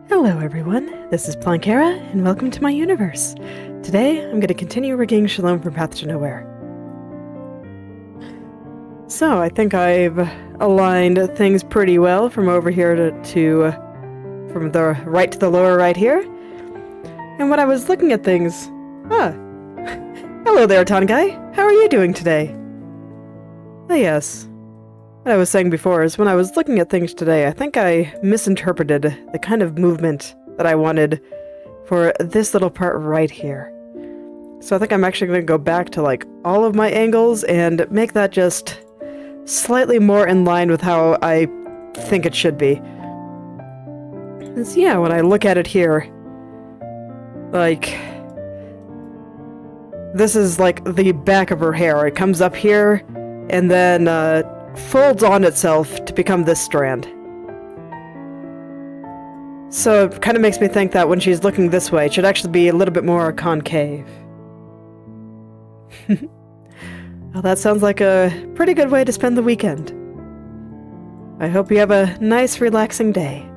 Hello everyone, this is Plankera, and welcome to my universe. Today, I'm going to continue rigging Shalom from Path to Nowhere. So, I think I've aligned things pretty well from over here from the right to the lower right here. And when I was looking at things... Hello there, Tongai. How are you doing today? Oh yes. What I was saying before is when I was looking at things today, I think I misinterpreted the kind of movement that I wanted for this little part right here. So I think I'm actually going to go back to like all of my angles and make that just slightly more in line with how I think it should be. So yeah, when I look at it here, like, this is like the back of her hair. It comes up here and then folds on itself to become this strand. So it kind of makes me think that when she's looking this way, it should actually be a little bit more concave. Well, that sounds like a pretty good way to spend the weekend. I hope you have a nice, relaxing day.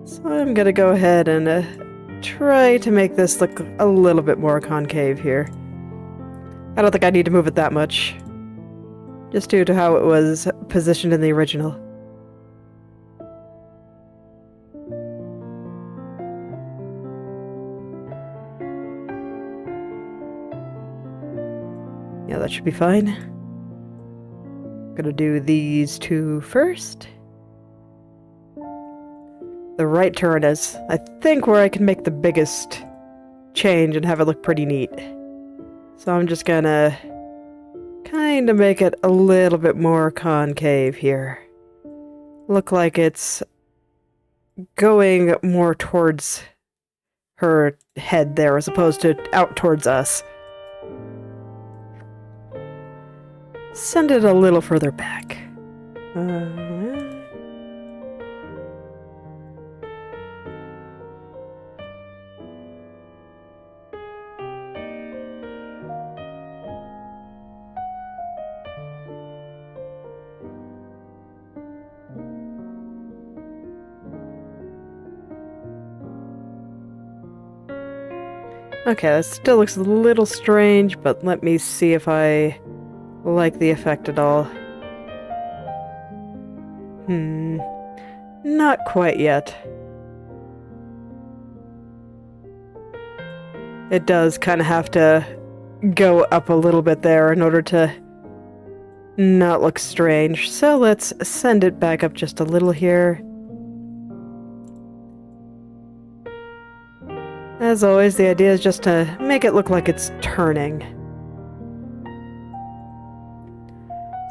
So I'm gonna go ahead and try to make this look a little bit more concave here. I don't think I need to move it that much, just due to how it was positioned in the original. Yeah, that should be fine. Gonna do these two first. The right turn is, I think, where I can make the biggest change and have it look pretty neat. So I'm just gonna kind of make it a little bit more concave here. Look like it's going more towards her head there as opposed to out towards us. Send it a little further back. Okay, that still looks a little strange, but let me see if I like the effect at all. Not quite yet. It does kind of have to go up a little bit there in order to not look strange. So let's send it back up just a little here. As always, the idea is just to make it look like it's turning.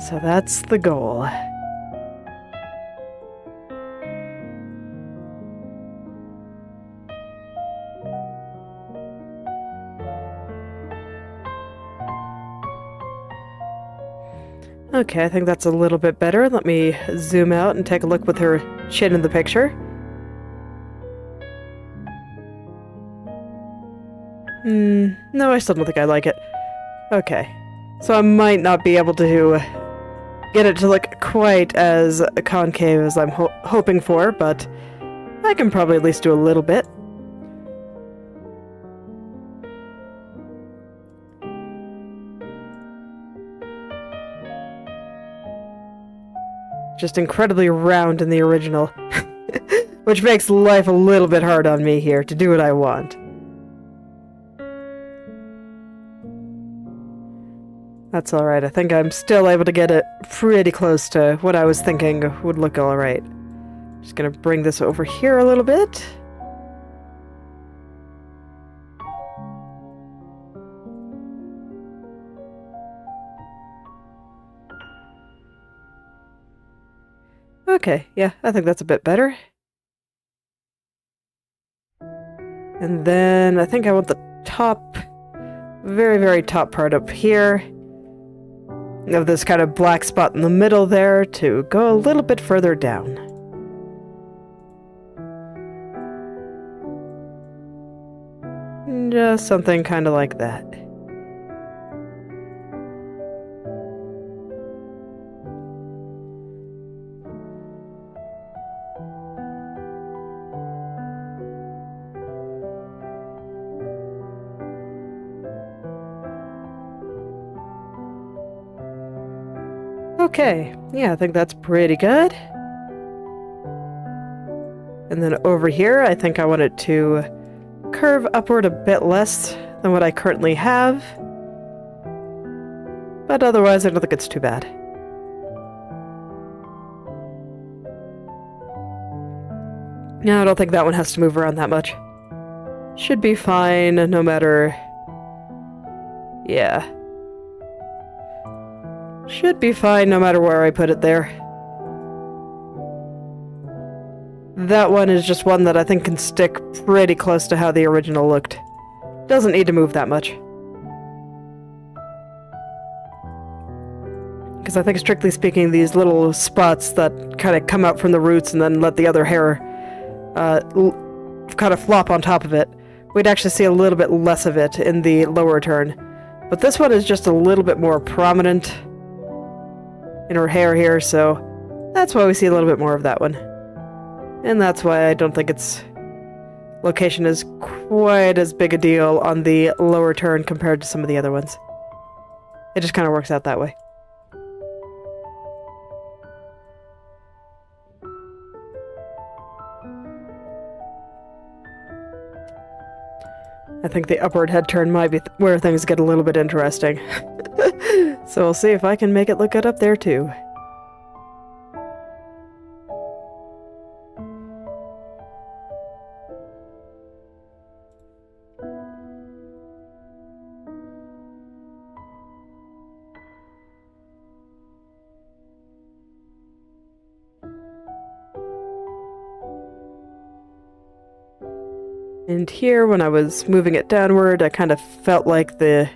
So that's the goal. Okay, I think that's a little bit better. Let me zoom out and take a look with her chin in the picture. No, I still don't think I like it. Okay. So I might not be able to get it to look quite as concave as I'm hoping for, but I can probably at least do a little bit. Just incredibly round in the original. Which makes life a little bit hard on me here to do what I want. That's alright, I think I'm still able to get it pretty close to what I was thinking would look alright. Just gonna bring this over here a little bit. Okay, yeah, I think that's a bit better. And then I think I want the top, very, very top part up here of this kind of black spot in the middle there to go a little bit further down. Just something kind of like that. Okay, yeah, I think that's pretty good. And then over here, I think I want it to curve upward a bit less than what I currently have. But otherwise, I don't think it's too bad. No, I don't think that one has to move around that much. Should be fine, no matter... Yeah. Should be fine no matter where I put it there. That one is just one that I think can stick pretty close to how the original looked. Doesn't need to move that much. Because I think, strictly speaking, these little spots that kind of come out from the roots and then let the other hair kind of flop on top of it, we'd actually see a little bit less of it in the lower turn. But this one is just a little bit more prominent in her hair here, so that's why we see a little bit more of that one. And that's why I don't think its location is quite as big a deal on the lower turn compared to some of the other ones. It just kind of works out that way. I think the upward head turn might be where things get a little bit interesting. So we'll see if I can make it look good up there too. And here, when I was moving it downward, I kind of felt like the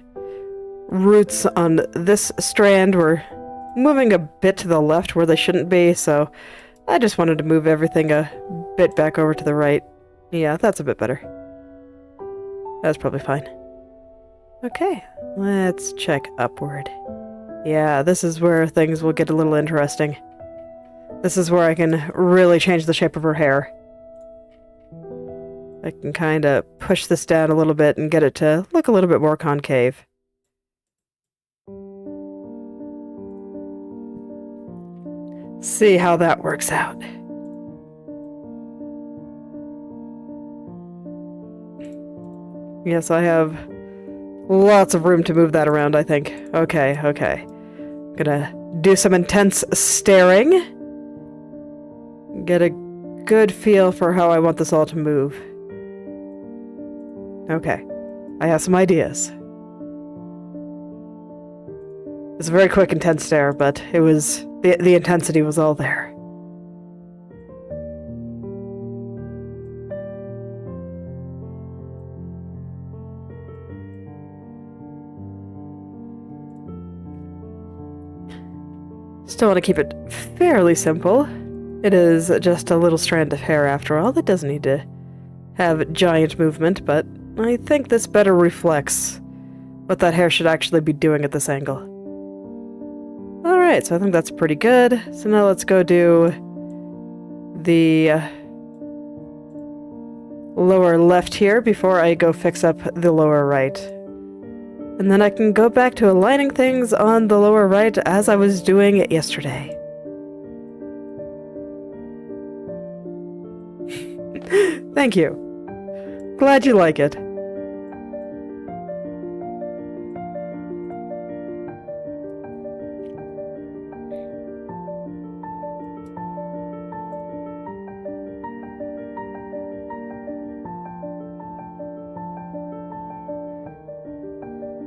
roots on this strand were moving a bit to the left where they shouldn't be, so I just wanted to move everything a bit back over to the right. Yeah, that's a bit better. That's probably fine. Okay, let's check upward. Yeah, this is where things will get a little interesting. This is where I can really change the shape of her hair. I can kind of push this down a little bit and get it to look a little bit more concave. See how that works out. Yes, I have lots of room to move that around, I think. Okay. Gonna do some intense staring. Get a good feel for how I want this all to move. Okay, I have some ideas. It's a very quick, intense stare, but it was... the intensity was all there. Still want to keep it fairly simple. It is just a little strand of hair after all. That doesn't need to have giant movement, but I think this better reflects what that hair should actually be doing at this angle. Alright, so I think that's pretty good. So now let's go do the lower left here before I go fix up the lower right. And then I can go back to aligning things on the lower right as I was doing it yesterday. Thank you. Glad you like it.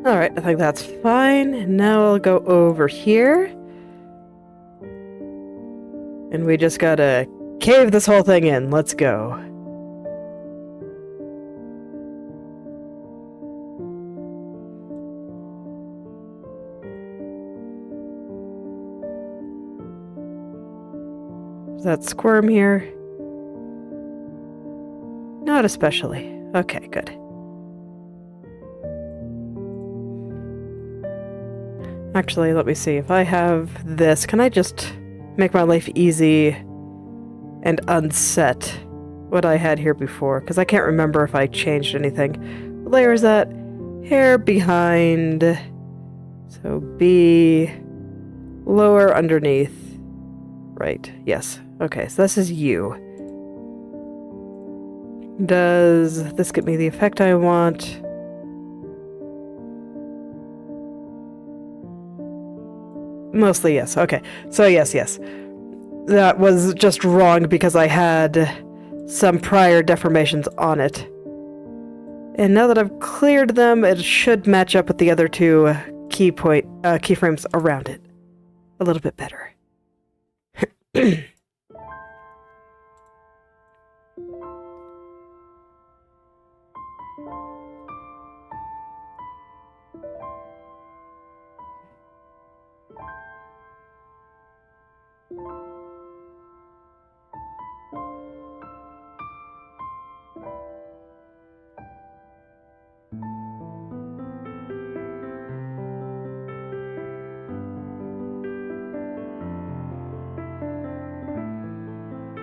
Alright, I think that's fine. Now I'll go over here. And we just gotta cave this whole thing in. Let's go. Does that squirm here? Not especially. Okay, good. Actually, let me see. If I have this, can I just make my life easy and unset what I had here before? Because I can't remember if I changed anything. What layer is that? Hair behind. So be Lower, underneath. Right, yes. Okay, so this is you. Does this get me the effect I want? Mostly yes. Okay, so yes. That was just wrong because I had some prior deformations on it. And now that I've cleared them, it should match up with the other two keyframes around it a little bit better.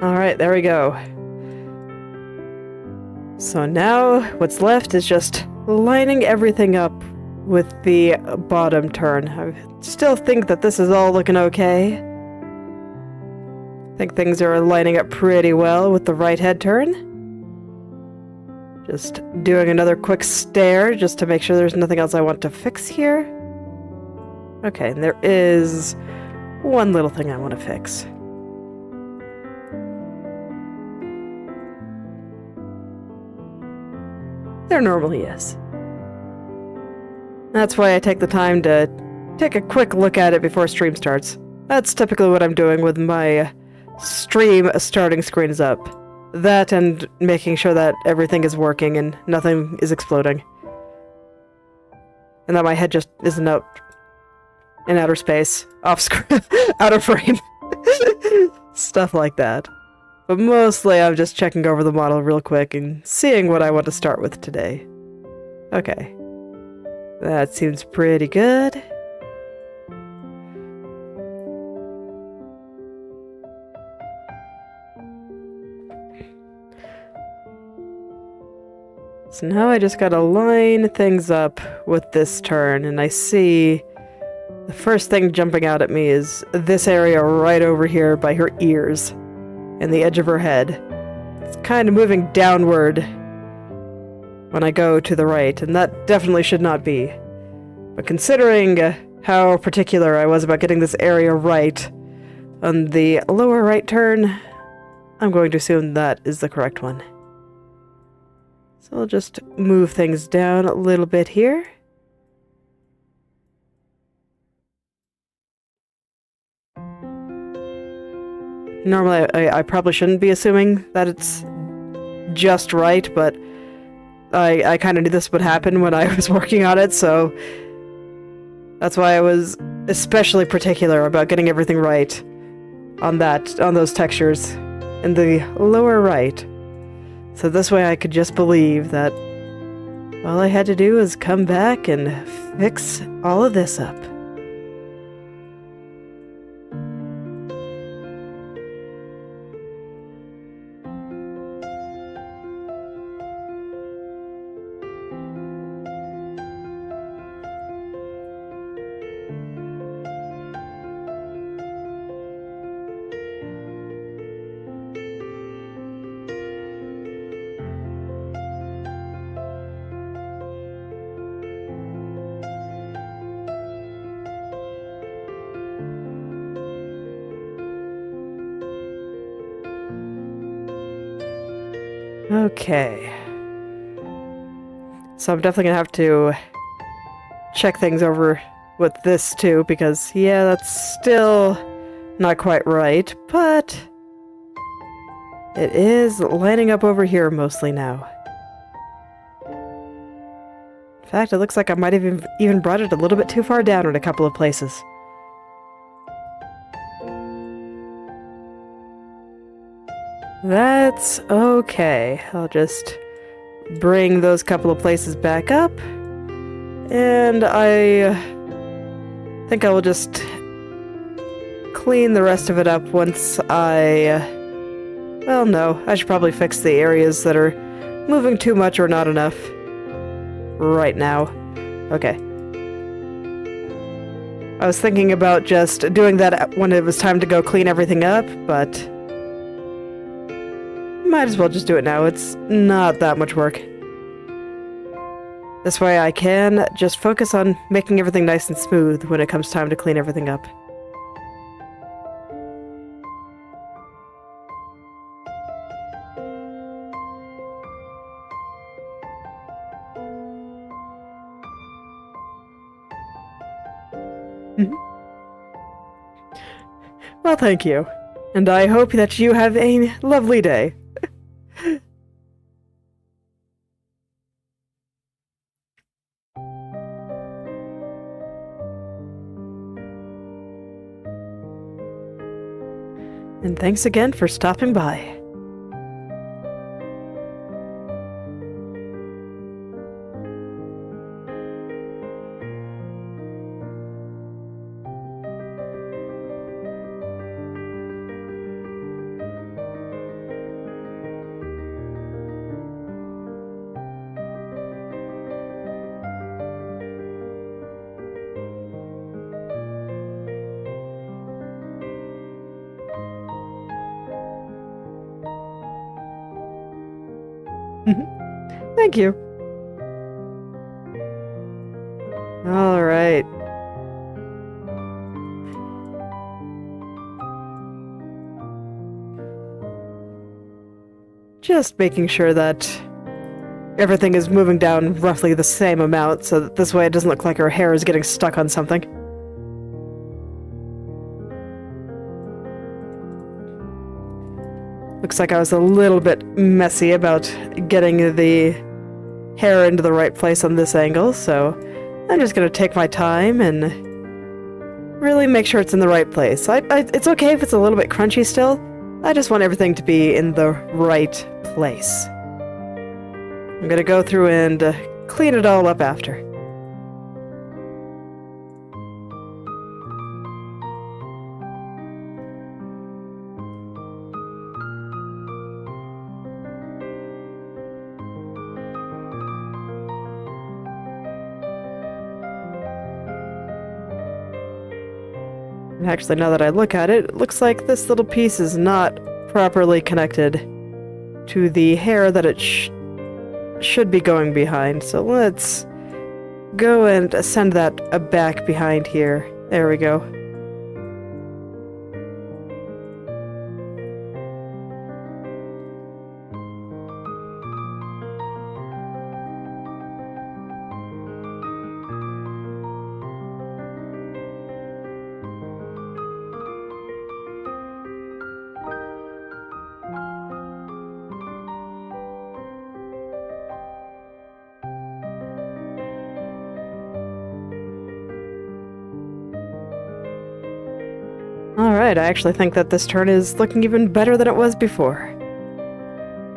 Alright, there we go. So now, what's left is just lining everything up with the bottom turn. I still think that this is all looking okay. I think things are lining up pretty well with the right head turn. Just doing another quick stare just to make sure there's nothing else I want to fix here. Okay, and there is one little thing I want to fix. There normally is. That's why I take the time to take a quick look at it before stream starts. That's typically what I'm doing with my stream starting screen is up. That and making sure that everything is working and nothing is exploding. And that my head just isn't out in outer space, off screen, out of frame. Stuff like that. But mostly I'm just checking over the model real quick and seeing what I want to start with today. Okay. That seems pretty good. So now I just gotta line things up with this turn, and I see the first thing jumping out at me is this area right over here by her ears. And the edge of her head. It's kind of moving downward when I go to the right, and that definitely should not be. But considering how particular I was about getting this area right on the lower right turn, I'm going to assume that is the correct one. So I'll just move things down a little bit here. Normally, I probably shouldn't be assuming that it's just right, but I kind of knew this would happen when I was working on it, so that's why I was especially particular about getting everything right on those textures in the lower right. So this way I could just believe that all I had to do was come back and fix all of this up. Okay. So I'm definitely gonna have to check things over with this too, because yeah, that's still not quite right, but it is lining up over here mostly now. In fact, it looks like I might have even brought it a little bit too far down in a couple of places. That's okay. I'll just bring those couple of places back up, and I think I will just clean the rest of it up once well, no, I should probably fix the areas that are moving too much or not enough right now. Okay. I was thinking about just doing that when it was time to go clean everything up, but might as well just do it now. It's not that much work. This way I can just focus on making everything nice and smooth when it comes time to clean everything up. Well, thank you. And I hope that you have a lovely day. And thanks again for stopping by. Thank you. All right. Just making sure that everything is moving down roughly the same amount, so that this way it doesn't look like her hair is getting stuck on something. Looks like I was a little bit messy about getting the hair into the right place on this angle, so I'm just going to take my time and really make sure it's in the right place. It's okay if it's a little bit crunchy still. I just want everything to be in the right place. I'm going to go through and clean it all up after. Actually, now that I look at it, it looks like this little piece is not properly connected to the hair that it should be going behind. So let's go and send that back behind here. There we go. Alright, I actually think that this turn is looking even better than it was before.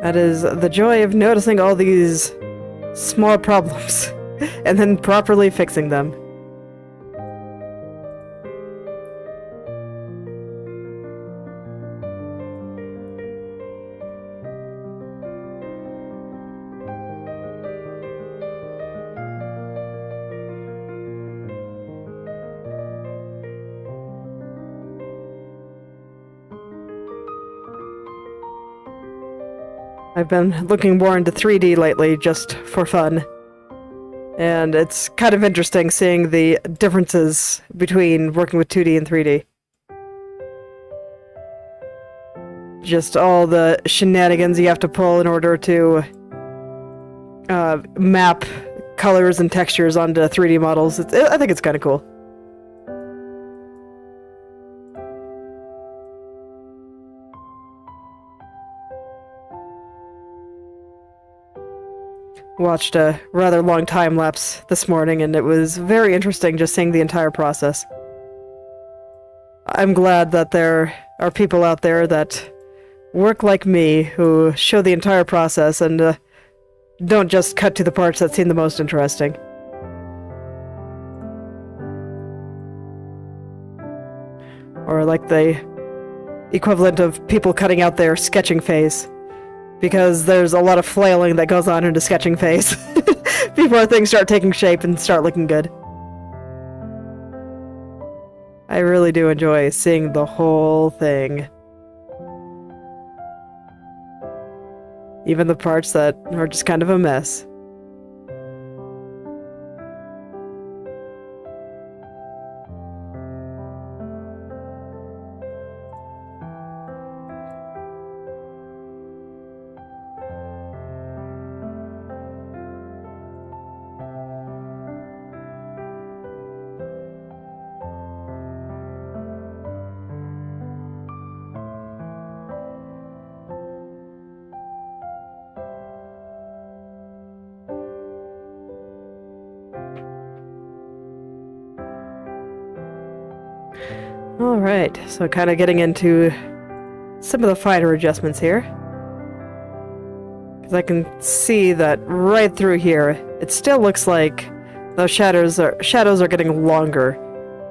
That is the joy of noticing all these small problems, and then properly fixing them. I've been looking more into 3D lately, just for fun. And it's kind of interesting seeing the differences between working with 2D and 3D. Just all the shenanigans you have to pull in order to map colors and textures onto 3D models. I think it's kind of cool. Watched a rather long time-lapse this morning, and it was very interesting just seeing the entire process. I'm glad that there are people out there that work like me, who show the entire process and don't just cut to the parts that seem the most interesting. Or like the equivalent of people cutting out their sketching phase. Because there's a lot of flailing that goes on in a sketching phase before things start taking shape and start looking good. I really do enjoy seeing the whole thing. Even the parts that are just kind of a mess. Alright, so kind of getting into some of the finer adjustments here. Because I can see that right through here, it still looks like those shadows are getting longer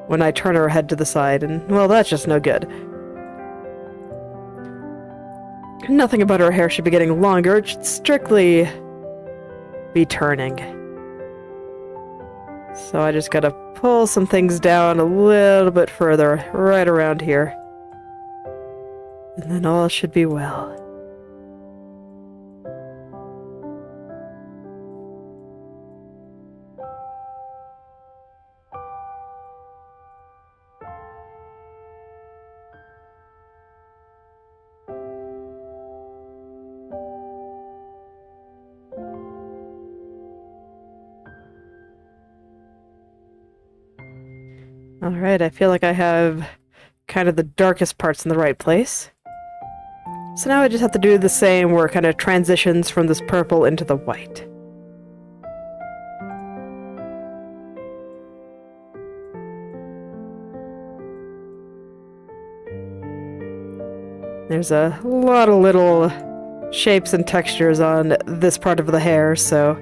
when I turn her head to the side, and, well, that's just no good. Nothing about her hair should be getting longer, it should strictly be turning. So I just gotta pull some things down a little bit further, right around here. And then all should be well. Alright, I feel like I have kind of the darkest parts in the right place. So now I just have to do the same where it kind of transitions from this purple into the white. There's a lot of little shapes and textures on this part of the hair, so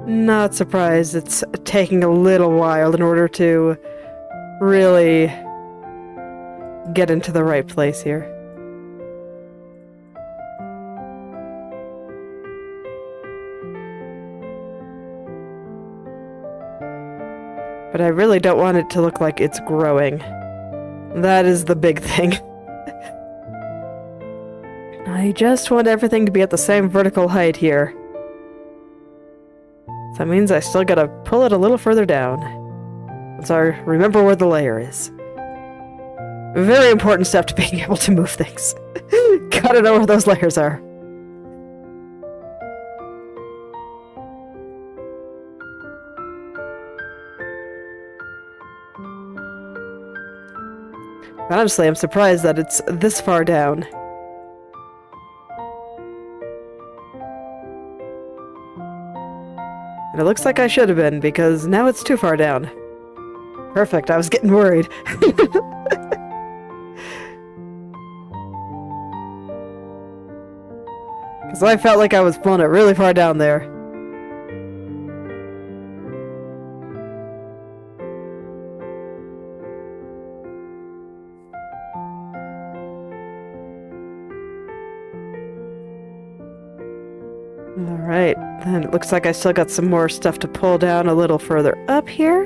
not surprised it's taking a little while in order to really get into the right place here. But I really don't want it to look like it's growing. That is the big thing. I just want everything to be at the same vertical height here. So that means I still gotta pull it a little further down. Once I remember where the layer is. Very important step to being able to move things. Gotta know where those layers are. Honestly, I'm surprised that it's this far down. And it looks like I should have been, because now it's too far down. Perfect, I was getting worried. Because I felt like I was pulling it really far down there. Alright, then it looks like I still got some more stuff to pull down a little further up here.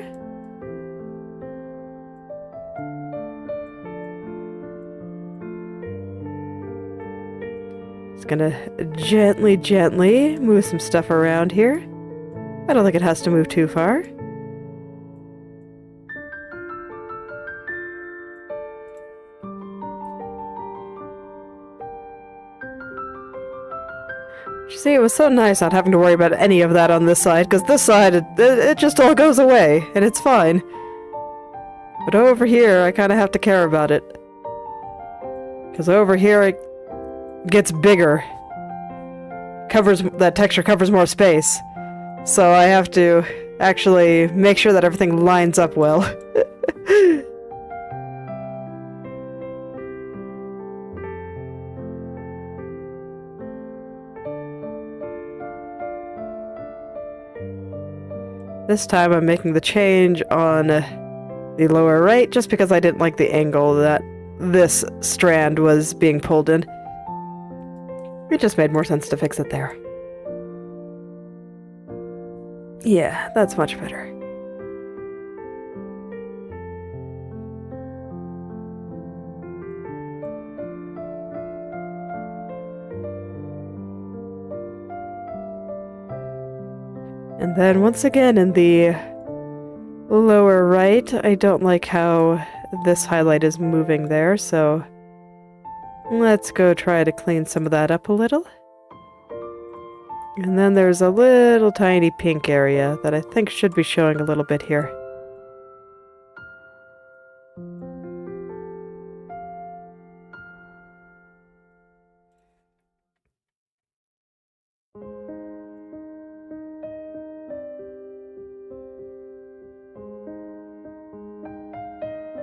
Just gonna gently move some stuff around here. I don't think it has to move too far. See, it was so nice not having to worry about any of that on this side, because this side, it just all goes away, and it's fine. But over here, I kind of have to care about it. Because over here, it gets bigger. That texture covers more space. So I have to actually make sure that everything lines up well. This time I'm making the change on the lower right just because I didn't like the angle that this strand was being pulled in. It just made more sense to fix it there. Yeah, that's much better. And then once again in the lower right, I don't like how this highlight is moving there, so let's go try to clean some of that up a little. And then there's a little tiny pink area that I think should be showing a little bit here.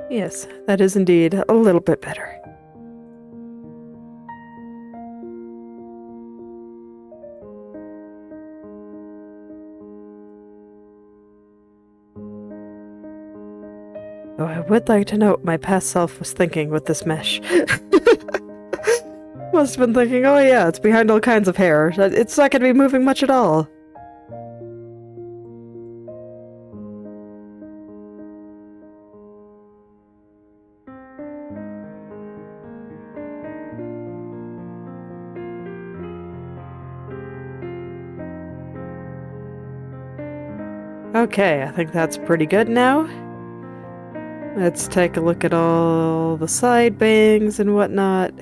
Yes, that is indeed a little bit better. Oh, I would like to know what my past self was thinking with this mesh. Must have been thinking, oh yeah, it's behind all kinds of hair. It's not going to be moving much at all. Okay, I think that's pretty good now. Let's take a look at all the side bangs and whatnot.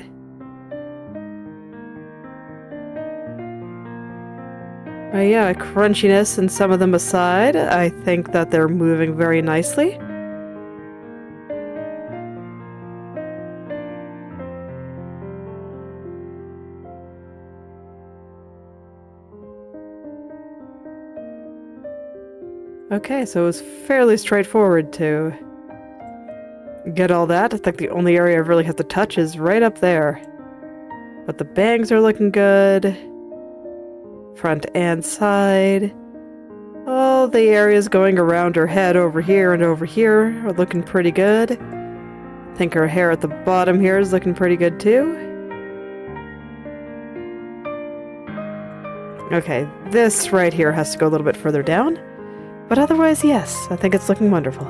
Yeah, crunchiness and some of them aside, I think that they're moving very nicely. Okay, so it was fairly straightforward to get all that. I think the only area I really have to touch is right up there. But the bangs are looking good. Front and side. All the areas going around her head over here and over here are looking pretty good. I think her hair at the bottom here is looking pretty good too. Okay, this right here has to go a little bit further down. But otherwise, yes, I think it's looking wonderful.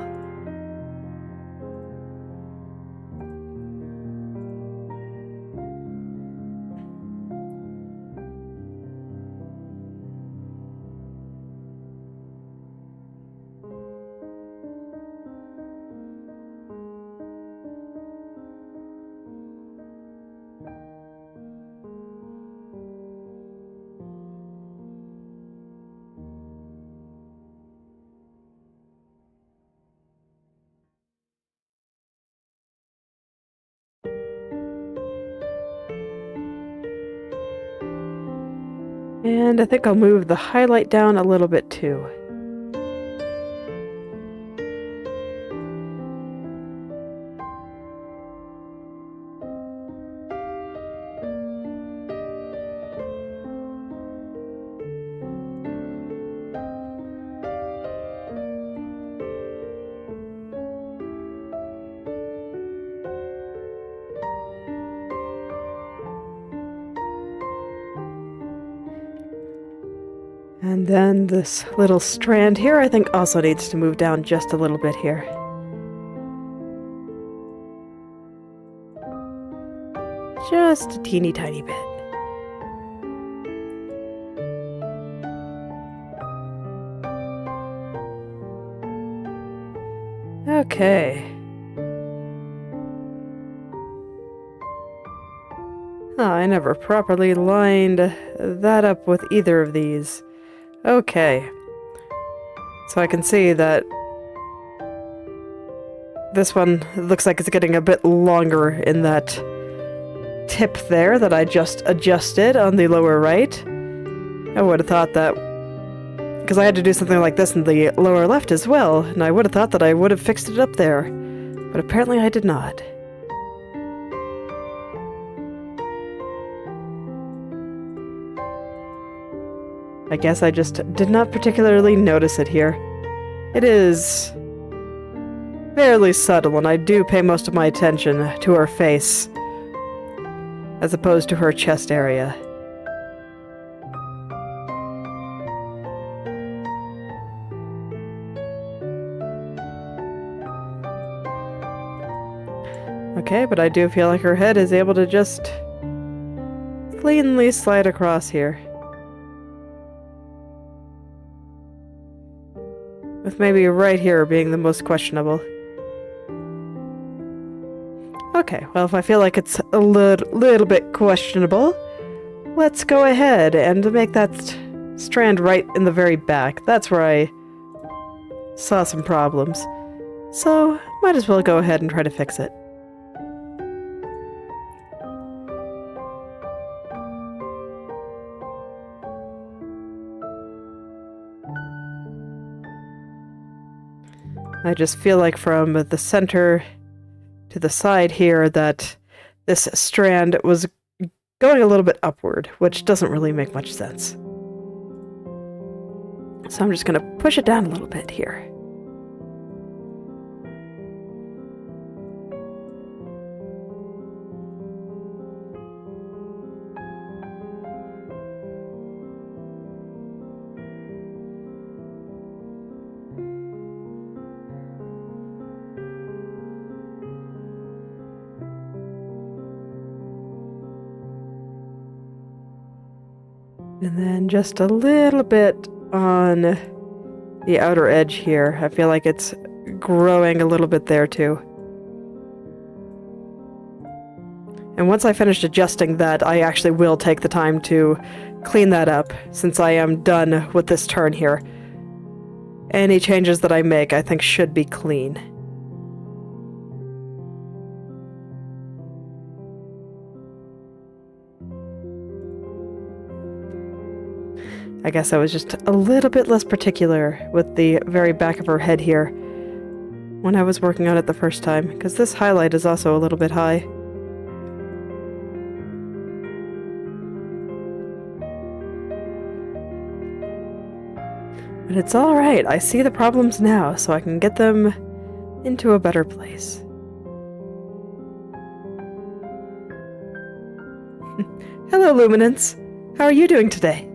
And I think I'll move the highlight down a little bit too. And then this little strand here, I think also needs to move down just a little bit here. Just a teeny tiny bit. Okay. Oh, I never properly lined that up with either of these. Okay. So I can see that this one looks like it's getting a bit longer in that tip there that I just adjusted on the lower right. I would have thought that, because I had to do something like this in the lower left as well, and I would have thought that I would have fixed it up there, but apparently I did not. I guess I just did not particularly notice it here. It is fairly subtle, and I do pay most of my attention to her face, as opposed to her chest area. Okay, but I do feel like her head is able to just cleanly slide across here. With maybe right here being the most questionable. Okay, well, if I feel like it's a little bit questionable, let's go ahead and make that strand right in the very back. That's where I saw some problems. So, might as well go ahead and try to fix it. I just feel like from the center to the side here that this strand was going a little bit upward, which doesn't really make much sense. So I'm just going to push it down a little bit here. And then just a little bit on the outer edge here. I feel like it's growing a little bit there too. And once I finished adjusting that, I actually will take the time to clean that up, since I am done with this turn here. Any changes that I make, I think, should be clean. I guess I was just a little bit less particular with the very back of her head here when I was working on it the first time, because this highlight is also a little bit high. But it's alright, I see the problems now, so I can get them into a better place. Hello, Luminance! How are you doing today?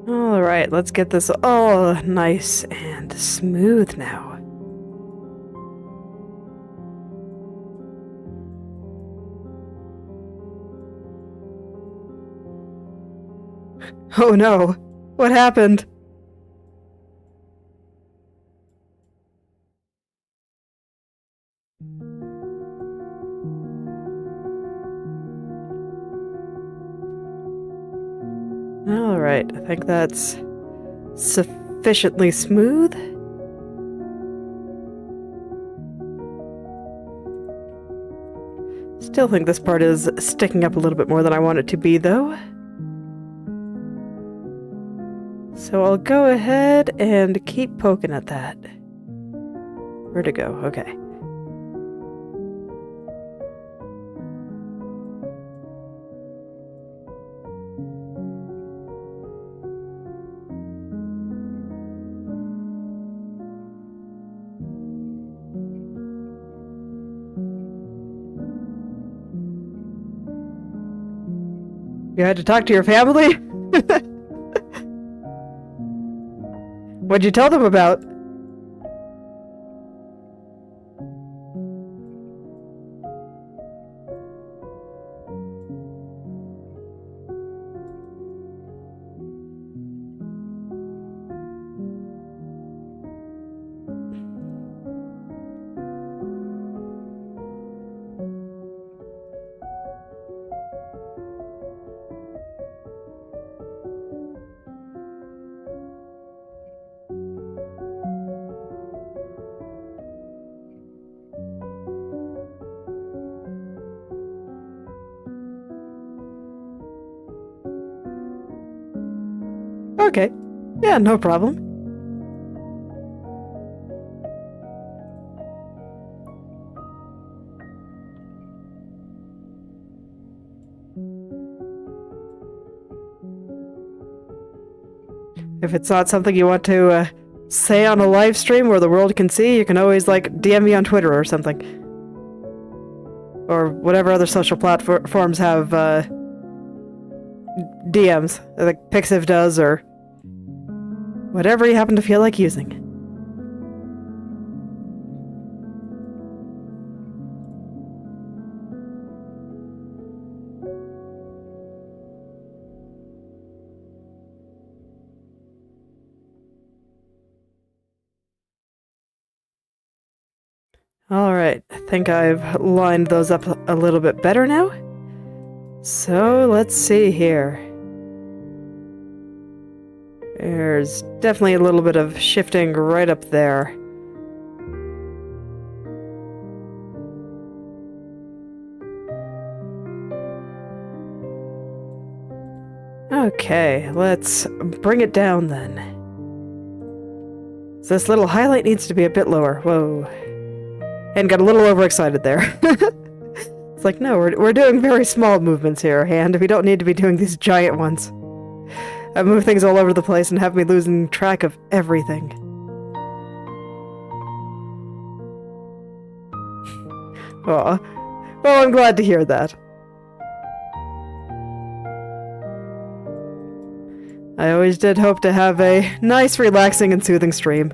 Alright, let's get this all nice and smooth now. Oh no! What happened? Alright, I think that's sufficiently smooth. Still think this part is sticking up a little bit more than I want it to be, though. So I'll go ahead and keep poking at that. Where'd it go? Okay. You had to talk to your family? What'd you tell them about? Okay. Yeah, no problem. If it's not something you want to say on a live stream where the world can see, you can always, like, DM me on Twitter or something. or whatever other social platforms have DMs, like Pixiv does, or whatever you happen to feel like using. Alright, I think I've lined those up a little bit better now. So, let's see here. There's definitely a little bit of shifting right up there. Okay, let's bring it down then. So this little highlight needs to be a bit lower. Whoa. And got a little overexcited there. It's like, no, we're doing very small movements here, and we don't need to be doing these giant ones. I move things all over the place and have me losing track of everything. Aw. Well, I'm glad to hear that. I always did hope to have a nice, relaxing, and soothing stream.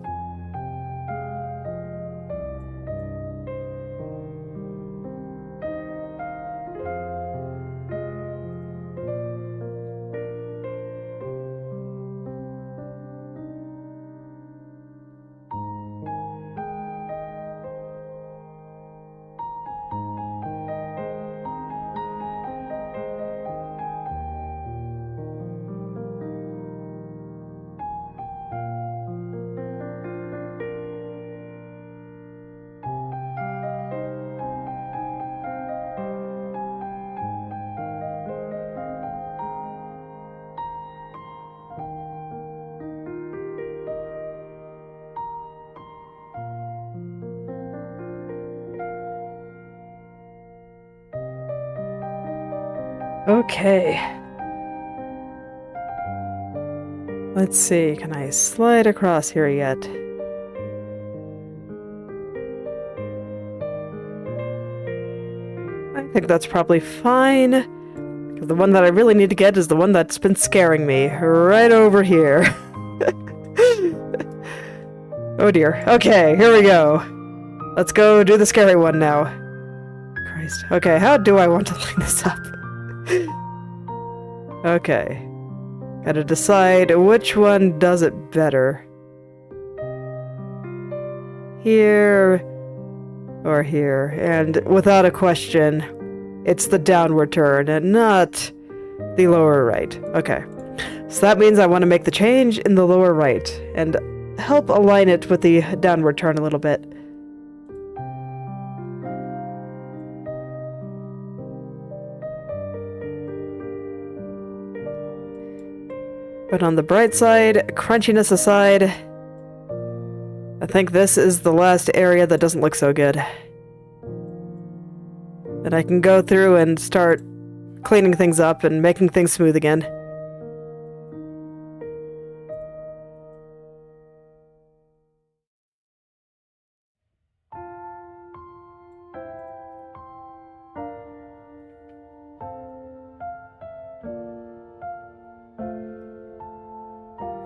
Okay. Let's see, can I slide across here yet? I think that's probably fine. The one that I really need to get is the one that's been scaring me, right over here. Oh dear. Okay, here we go. Let's go do the scary one now. Christ. Okay, how do I want to line this up? Okay. Gotta decide which one does it better. Here or here. And without a question, it's the downward turn and not the lower right. Okay. So that means I want to make the change in the lower right and help align it with the downward turn a little bit. But on the bright side, crunchiness aside, I think this is the last area that doesn't look so good. And I can go through and start cleaning things up and making things smooth again.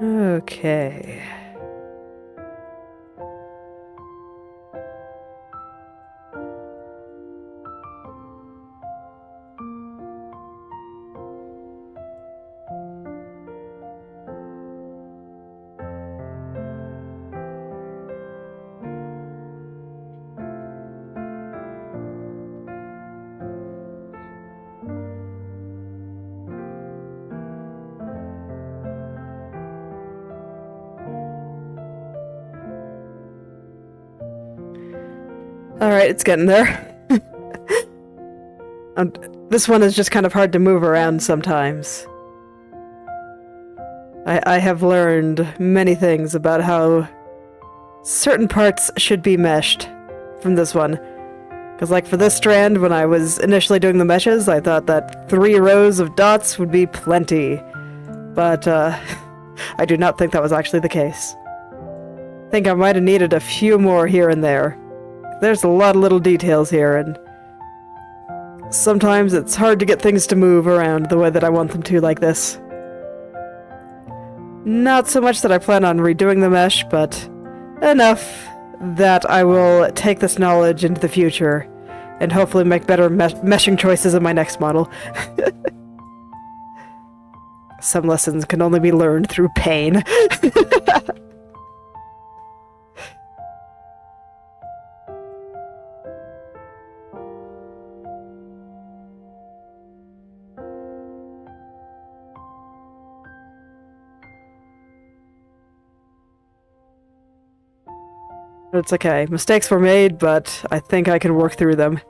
Okay. Alright, it's getting there. This one is just kind of hard to move around sometimes. I have learned many things about how certain parts should be meshed from this one. Because like for this strand, when I was initially doing the meshes, I thought that 3 rows of dots would be plenty. But I do not think that was actually the case. I think I might have needed a few more here and there. There's a lot of little details here, and Sometimes it's hard to get things to move around the way that I want them to like this. Not so much that I plan on redoing the mesh, but enough that I will take this knowledge into the future and hopefully make better meshing choices in my next model. Some lessons can only be learned through pain. It's okay. Mistakes were made, but I think I can work through them.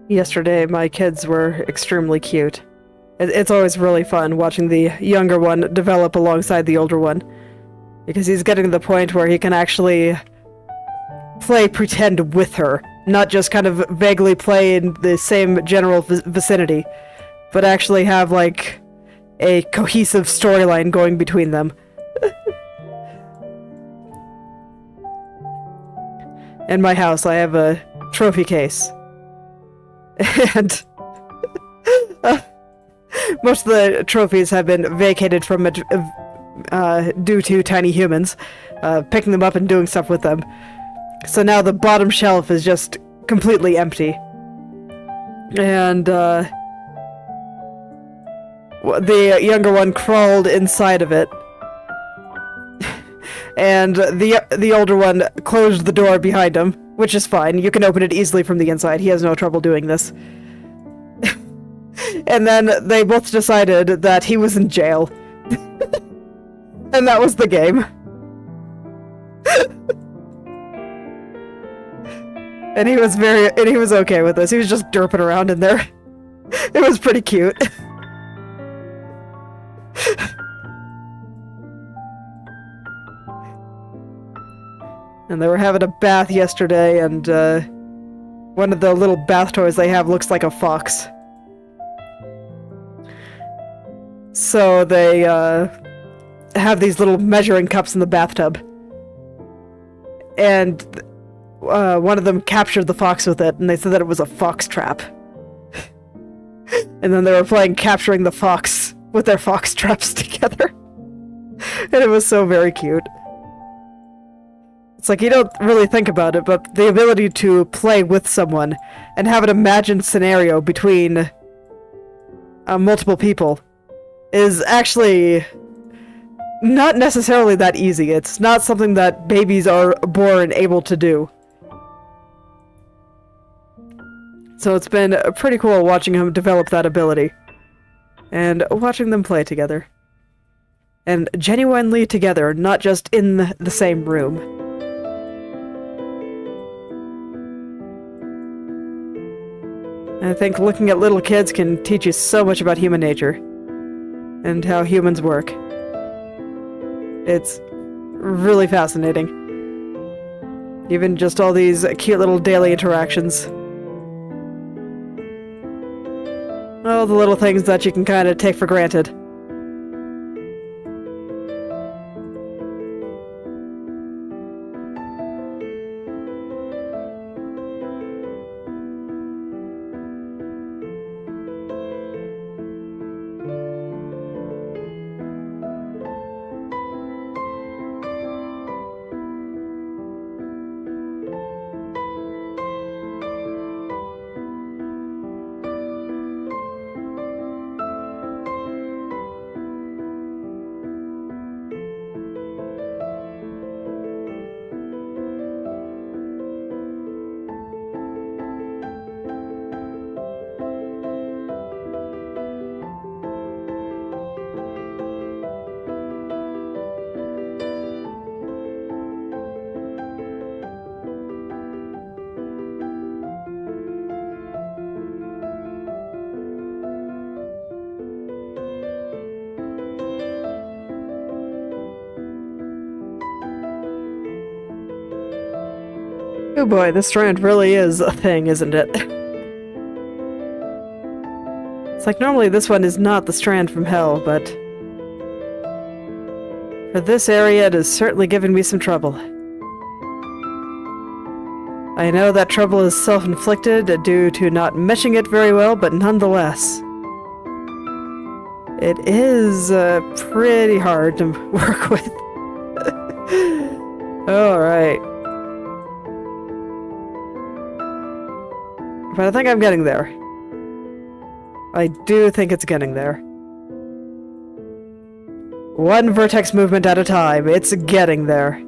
Yesterday, my kids were extremely cute. It's always really fun watching the younger one develop alongside the older one, because he's getting to the point where he can actually play pretend with her, not just kind of vaguely play in the same general vicinity, but actually have, like, a cohesive storyline going between them. In my house, I have a trophy case. And most of the trophies have been vacated from it due to tiny humans picking them up and doing stuff with them. So now the bottom shelf is just completely empty. And the younger one crawled inside of it. And the older one closed the door behind him, which is fine. You can open it easily from the inside. He has no trouble doing this. And then they both decided that he was in jail. And that was the game. And he was okay with this. He was just derping around in there. It was pretty cute. And they were having a bath yesterday, and one of the little bath toys they have looks like a fox. So they have these little measuring cups in the bathtub. And one of them captured the fox with it, and they said that it was a fox trap. And then they were playing capturing the fox with their fox traps together. And it was so very cute. It's like, you don't really think about it, but the ability to play with someone and have an imagined scenario between multiple people is actually not necessarily that easy. It's not something that babies are born able to do. So it's been pretty cool watching him develop that ability. And watching them play together. And genuinely together, not just in the same room. I think looking at little kids can teach you so much about human nature. And how humans work. It's really fascinating. Even just all these cute little daily interactions. All the little things that you can kind of take for granted. Oh boy, this strand really is a thing, isn't it? It's like normally this one is not the strand from hell, but for this area it has certainly given me some trouble. I know that trouble is self-inflicted due to not meshing it very well, but nonetheless, it is pretty hard to work with. Alright. But I think I'm getting there. I do think it's getting there. One vertex movement at a time. It's getting there.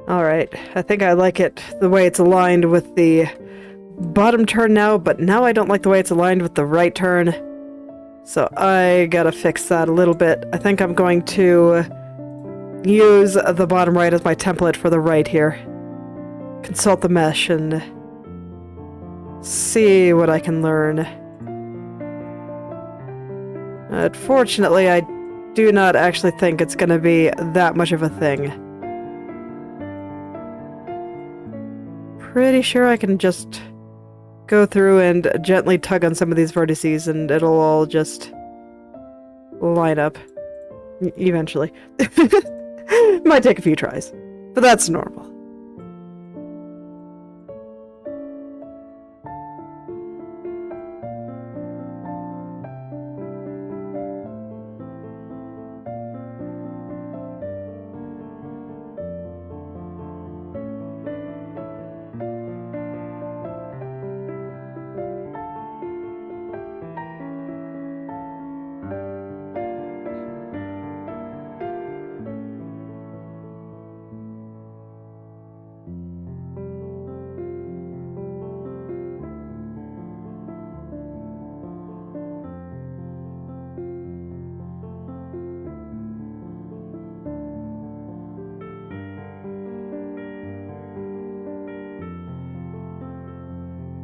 Alright, I think I like it the way it's aligned with the bottom turn now, but now I don't like the way it's aligned with the right turn. So I gotta fix that a little bit. I think I'm going to use the bottom right as my template for the right here. Consult the mesh and see what I can learn. Unfortunately, I do not actually think it's gonna be that much of a thing. Pretty sure I can just go through and gently tug on some of these vertices and it'll all just line up. Eventually. Might take a few tries, but that's normal.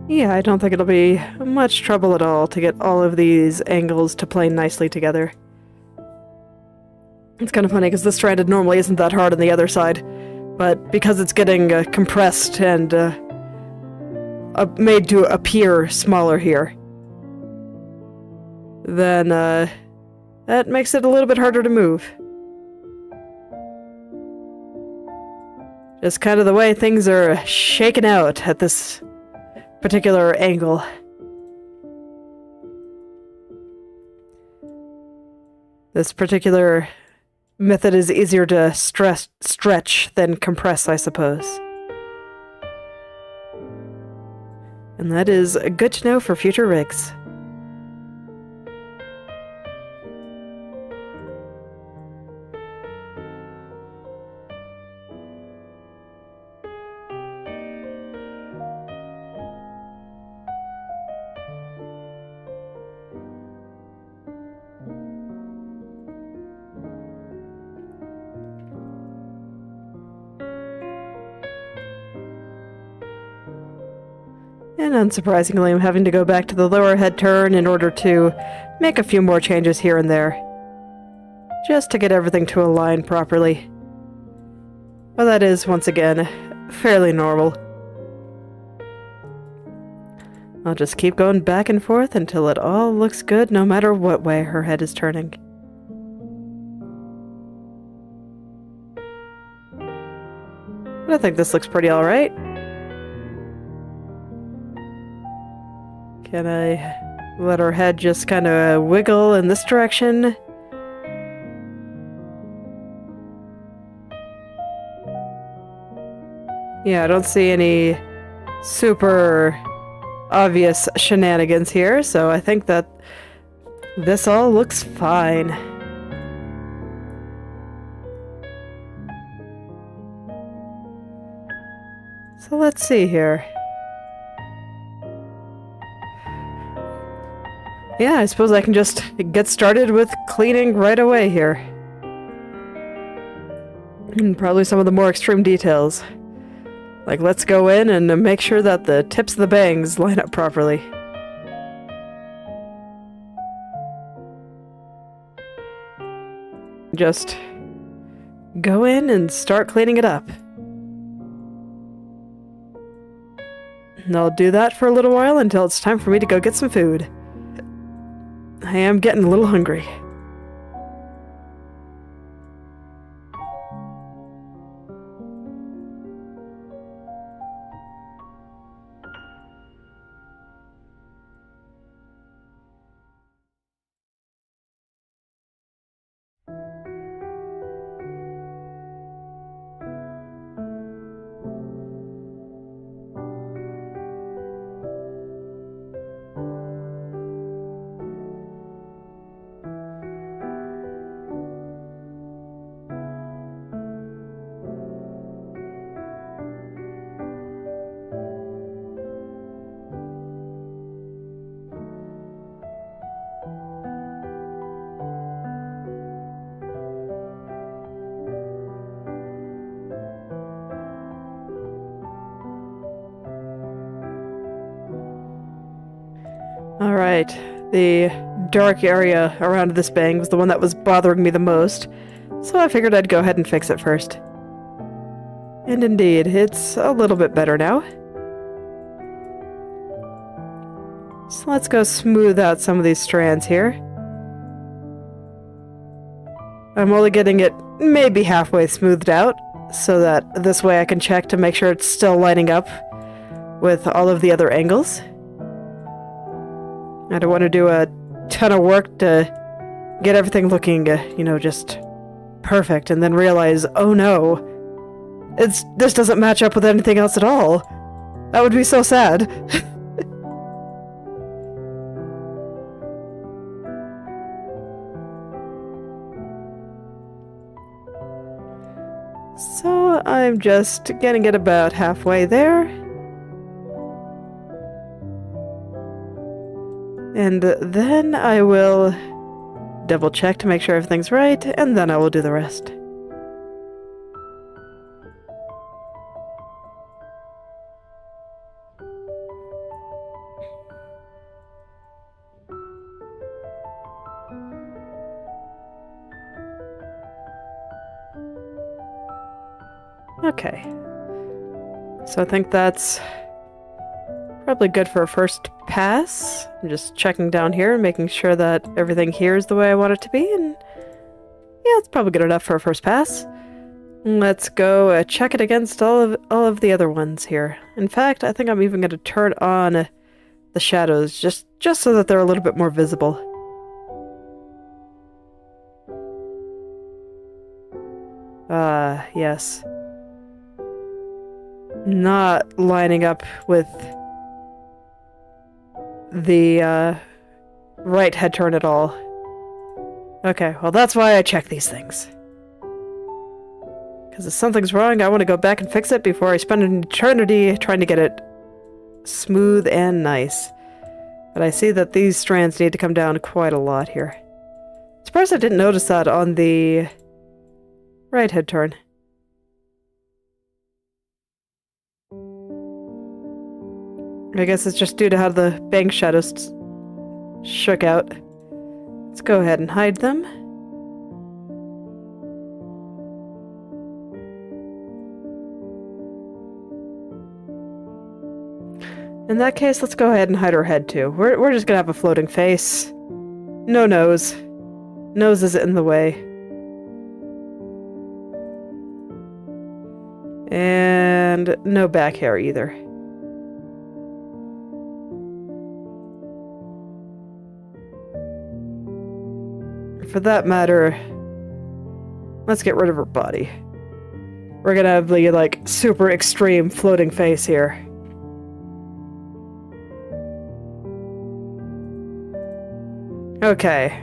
Yeah, I don't think it'll be much trouble at all to get all of these angles to play nicely together. It's kind of funny because this stranded normally isn't that hard on the other side, but because it's getting compressed and made to appear smaller here, then that makes it a little bit harder to move. Just kind of the way things are shaken out at this particular angle. This particular method is easier to stretch than compress, I suppose. And that is good to know for future rigs. And unsurprisingly, I'm having to go back to the lower head turn in order to make a few more changes here and there, just to get everything to align properly. Well, that is, once again, fairly normal. I'll just keep going back and forth until it all looks good, no matter what way her head is turning. But I think this looks pretty alright. Can I let her head just kind of wiggle in this direction? Yeah, I don't see any super obvious shenanigans here, so I think that this all looks fine. So let's see here. Yeah, I suppose I can just get started with cleaning right away here. And probably some of the more extreme details. Like, let's go in and make sure that the tips of the bangs line up properly. Just go in and start cleaning it up. And I'll do that for a little while until it's time for me to go get some food. I am getting a little hungry. Alright, the dark area around this bang was the one that was bothering me the most, so I figured I'd go ahead and fix it first. And indeed, it's a little bit better now. So let's go smooth out some of these strands here. I'm only getting it maybe halfway smoothed out, so that this way I can check to make sure it's still lining up with all of the other angles. I don't want to do a ton of work to get everything looking, just perfect, and then realize, oh no, this doesn't match up with anything else at all. That would be so sad. So I'm just getting it about halfway there. And then I will double check to make sure everything's right, and then I will do the rest. Okay. So I think that's probably good for a first pass. I'm just checking down here and making sure that everything here is the way I want it to be, and yeah, it's probably good enough for a first pass. Let's go check it against all of the other ones here. In fact, I think I'm even going to turn on the shadows just so that they're a little bit more visible. Yes. Not lining up with the right head turn at all. Okay, well that's why I check these things. Because if something's wrong, I want to go back and fix it before I spend an eternity trying to get it smooth and nice. But I see that these strands need to come down quite a lot here. Surprised I didn't notice that on the right head turn. I guess it's just due to how the bank shadows shook out. Let's go ahead and hide them. In that case, let's go ahead and hide her head too. We're just gonna have a floating face. No nose. Nose is in the way. And no back hair either. For that matter, let's get rid of her body. We're gonna have the, like, super extreme floating face here. Okay.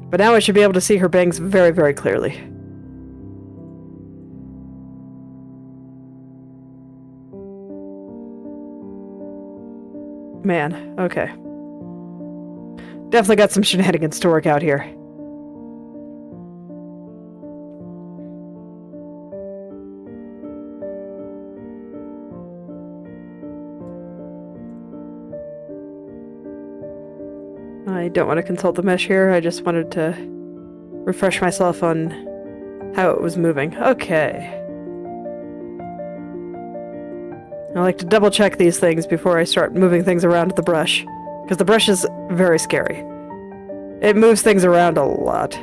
But now I should be able to see her bangs very, very clearly. Man, okay. Definitely got some shenanigans to work out here. I don't want to consult the mesh here, I just wanted to refresh myself on how it was moving. Okay. I like to double check these things before I start moving things around with the brush, because the brush is very scary. It moves things around a lot.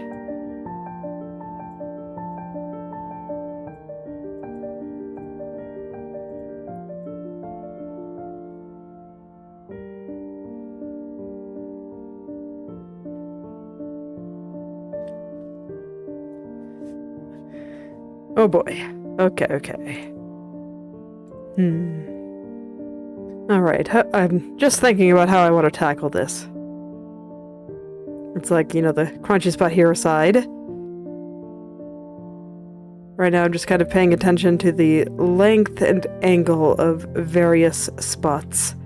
Oh boy. Okay. Alright, I'm just thinking about how I want to tackle this. It's like, you know, the crunchy spot here aside. Right now I'm just kind of paying attention to the length and angle of various spots.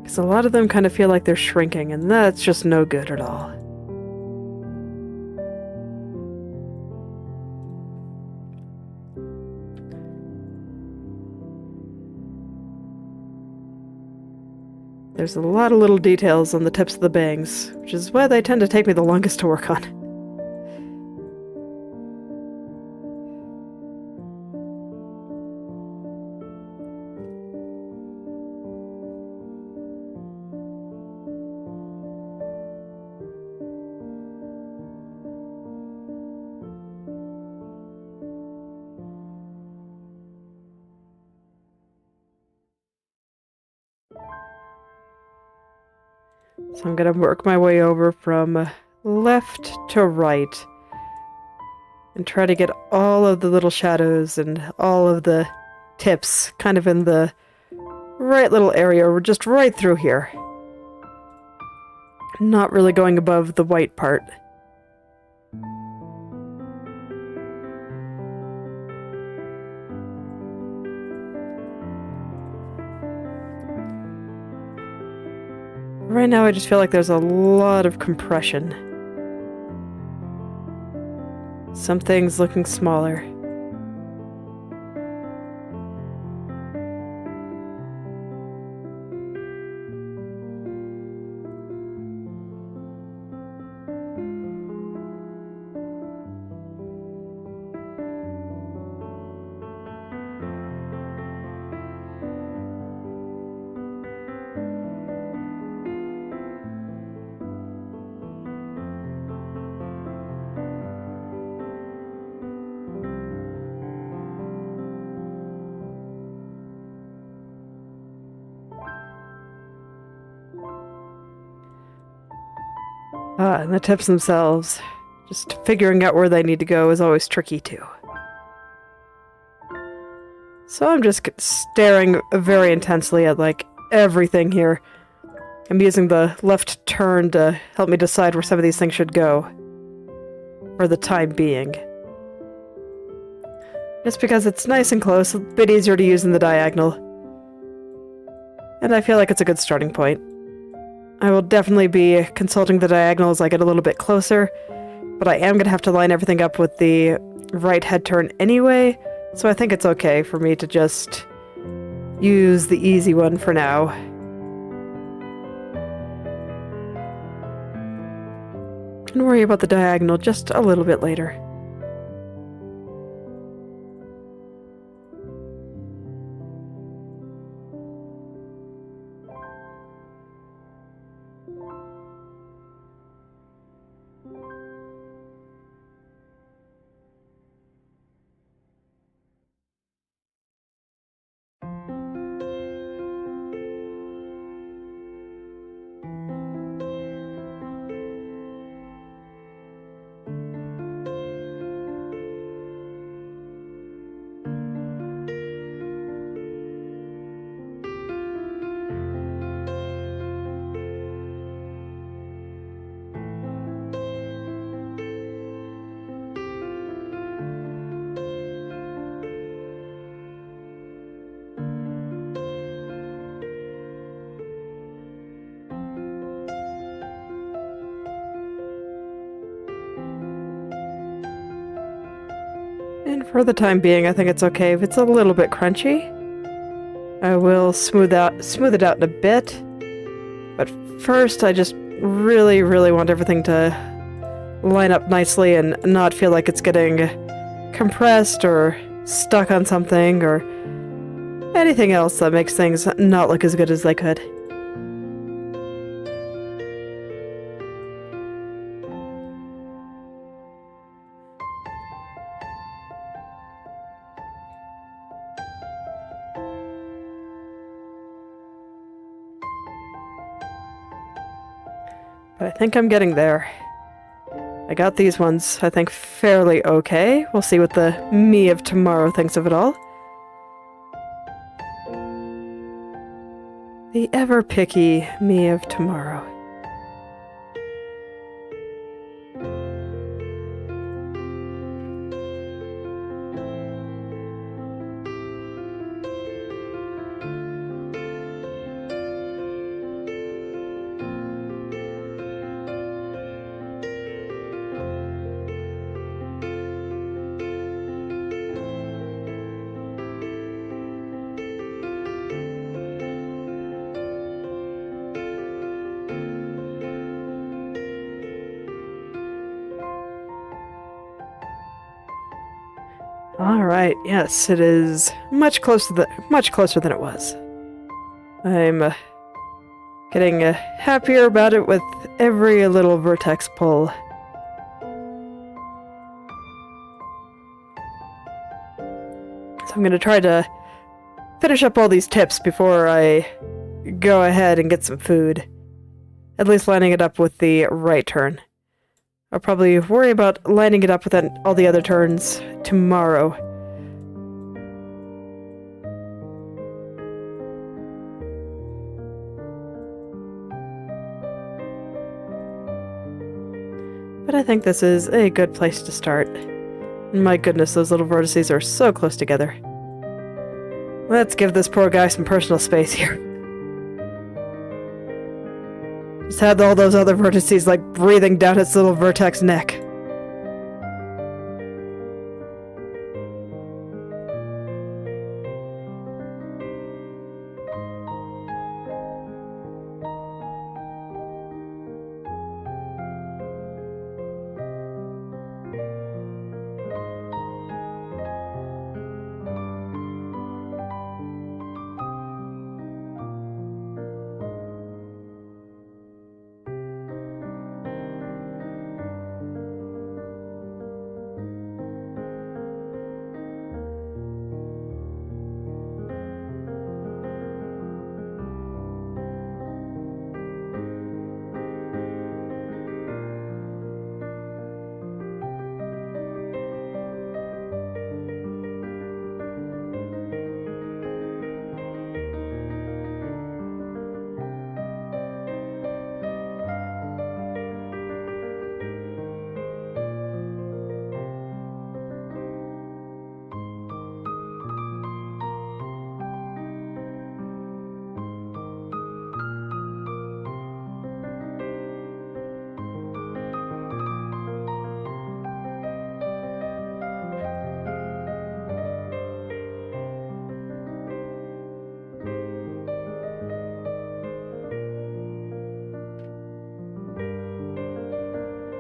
Because a lot of them kind of feel like they're shrinking, and that's just no good at all. There's a lot of little details on the tips of the bangs, which is why they tend to take me the longest to work on. So I'm gonna work my way over from left to right and try to get all of the little shadows and all of the tips kind of in the right little area, or just right through here. Not really going above the white part. Right now I just feel like there's a lot of compression. Some things looking smaller. And the tips themselves. Just figuring out where they need to go is always tricky too. So I'm just staring very intensely at, like, everything here. I'm using the left turn to help me decide where some of these things should go. For the time being. Just because it's nice and close, a bit easier to use in the diagonal. And I feel like it's a good starting point. I will definitely be consulting the diagonal as I get a little bit closer, but I am going to have to line everything up with the right head turn anyway, so I think it's okay for me to just use the easy one for now. And worry about the diagonal just a little bit later. for the time being, I think it's okay if it's a little bit crunchy. I will smooth it out in a bit. But first, I just really, really want everything to line up nicely and not feel like it's getting compressed or stuck on something or anything else that makes things not look as good as they could. But I think I'm getting there. I got these ones, I think, fairly okay. We'll see what the me of tomorrow thinks of it all. The ever-picky me of tomorrow. Alright, yes, it is much closer than it was. I'm getting happier about it with every little vertex pull. So I'm gonna try to finish up all these tips before I go ahead and get some food. At least lining it up with the right turn. I'll probably worry about lining it up with all the other turns tomorrow. But I think this is a good place to start. My goodness, those little vertices are so close together. Let's give this poor guy some personal space here. Just had all those other vertices like breathing down its little vertex neck.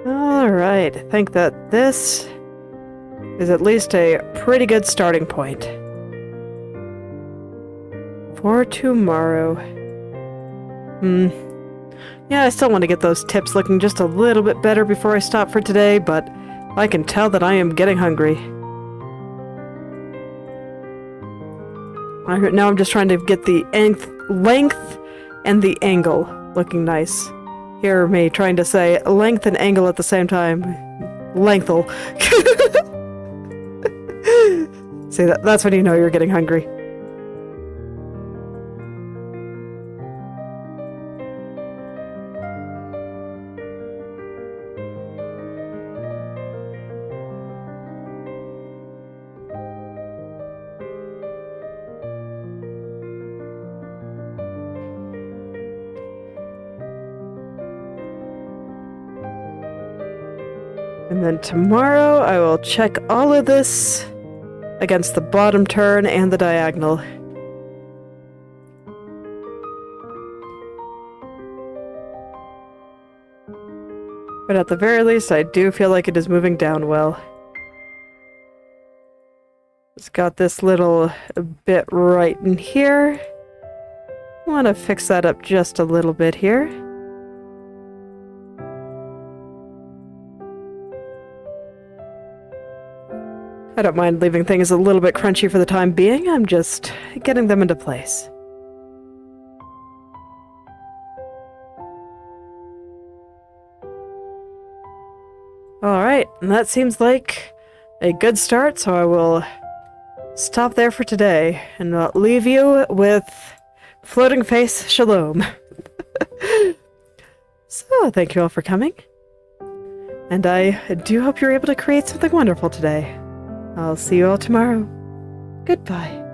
Alright, I think that this is at least a pretty good starting point for tomorrow. Yeah, I still want to get those tips looking just a little bit better before I stop for today, but I can tell that I am getting hungry. Now I'm just trying to get the length and the angle looking nice. Hear me trying to say length and angle at the same time. Lengthal. See, that's when you know you're getting hungry. And then tomorrow I will check all of this against the bottom turn and the diagonal. But at the very least, I do feel like it is moving down well. It's got this little bit right in here. I want to fix that up just a little bit here. I don't mind leaving things a little bit crunchy for the time being. I'm just getting them into place. Alright, and that seems like a good start, so I will stop there for today and leave you with Floating Face Shalom. So, thank you all for coming. And I do hope you're able to create something wonderful today. I'll see you all tomorrow. Goodbye.